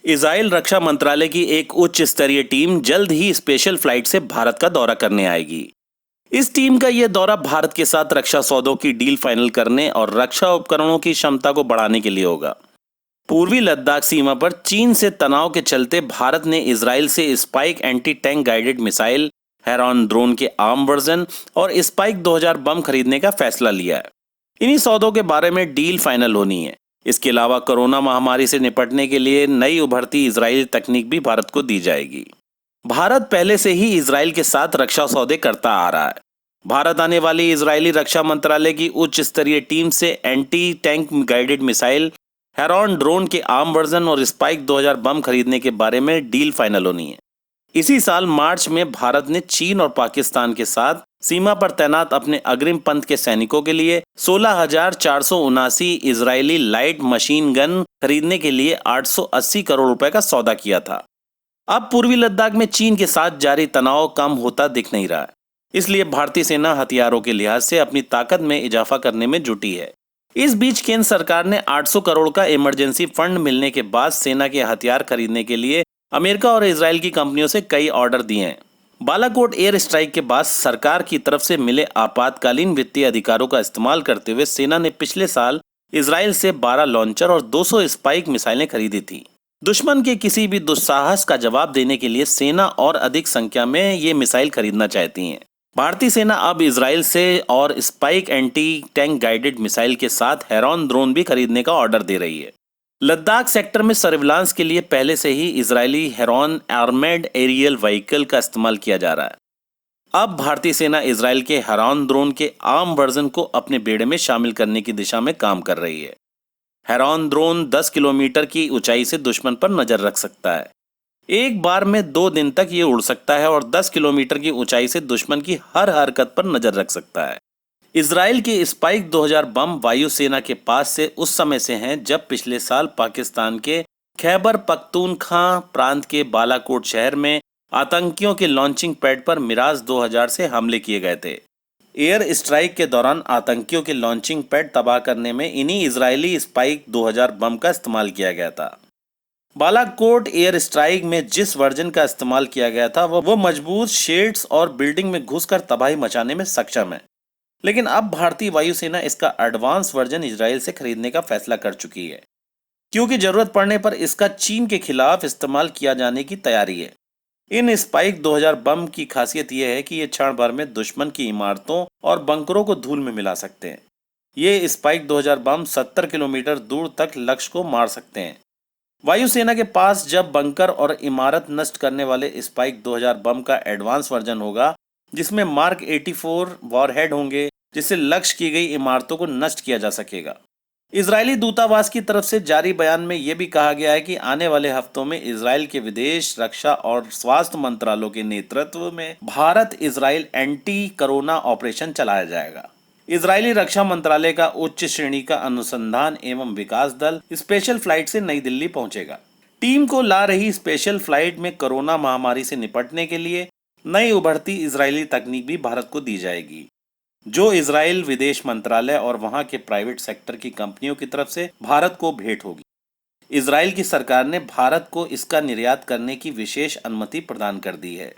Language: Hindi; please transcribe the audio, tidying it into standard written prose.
इजराइल रक्षा मंत्रालय की एक उच्च स्तरीय टीम जल्द ही स्पेशल फ्लाइट से भारत का दौरा करने आएगी। इस टीम का यह दौरा भारत के साथ रक्षा सौदों की डील फाइनल करने और रक्षा उपकरणों की क्षमता को बढ़ाने के लिए होगा। पूर्वी लद्दाख सीमा पर चीन से तनाव के चलते भारत ने इजराइल से spike anti tank guided missile, heron drone के आर्म वर्जन और स्पाइक 2000 बम खरीदने का फैसला लिया है। इन्हीं सौदों के बारे में डील फाइनल होनी है। इसके अलावा कोरोना महामारी से निपटने के लिए नई उभरती इजरायली तकनीक भी भारत को दी जाएगी। भारत पहले से ही इजराइल के साथ रक्षा सौदे करता आ रहा है। भारत आने वाली इजरायली रक्षा मंत्रालय की उच्च स्तरीय टीम से anti tank guided missile, heron drone के आर्म वर्जन और स्पाइक 2000 बम खरीदने के बारे में डील फाइनल होनी है। इसी साल मार्च में भारत ने चीन और पाकिस्तान के साथ सीमा पर तैनात अपने अग्रिम पंथ के सैनिकों के लिए 16,479 इजरायली लाइट मशीन गन खरीदने के लिए 880 करोड़ रुपए का सौदा किया था। अब पूर्वी लद्दाख में चीन के साथ जारी तनाव कम होता दिख नहीं रहा है, इसलिए भारतीय सेना हथियारों के लिहाज से अपनी ताकत में इजाफा करने में जुटी है। इस बीच केंद्र सरकार ने 800 करोड़ का इमरजेंसी फंड मिलने के बाद सेना के हथियार खरीदने के लिए अमेरिका और इजराइल की कंपनियों से कई ऑर्डर दिए हैं। बालाकोट एयर स्ट्राइक के बाद सरकार की तरफ से मिले आपातकालीन वित्तीय अधिकारों का इस्तेमाल करते हुए सेना ने पिछले साल इजराइल से 12 लॉन्चर और 200 स्पाइक मिसाइलें खरीदी थी। दुश्मन के किसी भी दुस्साहस का जवाब देने के लिए सेना और अधिक संख्या में ये मिसाइल खरीदना चाहती है। भारतीय सेना अब इजराइल से और spike anti tank guided missile के साथ हेरॉन ड्रोन भी खरीदने का ऑर्डर दे रही है। लद्दाख सेक्टर में सर्विलांस के लिए पहले से ही Israeli Heron armed aerial vehicle का इस्तेमाल किया जा रहा है। अब भारतीय सेना इजराइल के हेरॉन ड्रोन के आर्म वर्जन को अपने बेड़े में शामिल करने की दिशा में काम कर रही है। हेरॉन ड्रोन 10 किलोमीटर की ऊंचाई से दुश्मन पर नजर रख सकता है। एक बार में 2 दिन तक ये उड़ सकता है और 10 किलोमीटर की ऊंचाई से दुश्मन की हर हरकत पर नजर रख सकता है। इजराइल के स्पाइक 2000 बम वायुसेना के पास से उस समय से हैं जब पिछले साल पाकिस्तान के खैबर पख्तूनख्वा प्रांत के बालाकोट शहर में आतंकियों के लॉन्चिंग पैड पर मिराज 2000 से हमले किए गए थे। एयर स्ट्राइक के दौरान आतंकियों के लॉन्चिंग पैड तबाह करने में इन्हीं इजरायली स्पाइक 2000 बम का इस्तेमाल किया गया था। बालाकोट एयर स्ट्राइक में जिस वर्जन का इस्तेमाल किया गया था वो मजबूत शेड्स और बिल्डिंग में घुसकर तबाही मचाने में सक्षम है। लेकिन अब भारतीय वायुसेना इसका एडवांस वर्जन इजराइल से खरीदने का फैसला कर चुकी है, क्योंकि जरूरत पड़ने पर इसका चीन के खिलाफ इस्तेमाल किया जाने की तैयारी है। इन स्पाइक 2000 बम की खासियत यह है कि ये क्षण भर में दुश्मन की इमारतों और बंकरों को धूल में मिला सकते हैं। ये स्पाइक 2000 बम 70 किलोमीटर दूर तक लक्ष्य को मार सकते हैं। वायुसेना के पास जब बंकर और इमारत नष्ट करने वाले स्पाइक 2000 बम का एडवांस वर्जन होगा, जिसमें मार्क 84 वॉरहेड होंगे, जिससे लक्ष्य की गई इमारतों को नष्ट किया जा सकेगा। इजरायली दूतावास की तरफ से जारी बयान में यह भी कहा गया है कि आने वाले हफ्तों में इजराइल के विदेश, रक्षा और स्वास्थ्य मंत्रालयों के नेतृत्व में Bharat Israel anti corona operation चलाया जाएगा। इजरायली रक्षा मंत्रालय का उच्च श्रेणी का अनुसंधान एवं विकास दल स्पेशल फ्लाइट से नई दिल्ली पहुंचेगा। टीम को ला रही स्पेशल फ्लाइट में कोरोना महामारी से निपटने के लिए नई उभरती इजरायली तकनीक भी भारत को दी जाएगी, जो इजराइल विदेश मंत्रालय और वहां के प्राइवेट सेक्टर की कंपनियों की तरफ से भारत को भेंट होगी। इजराइल की सरकार ने भारत को इसका निर्यात करने की विशेष अनुमति प्रदान कर दी है।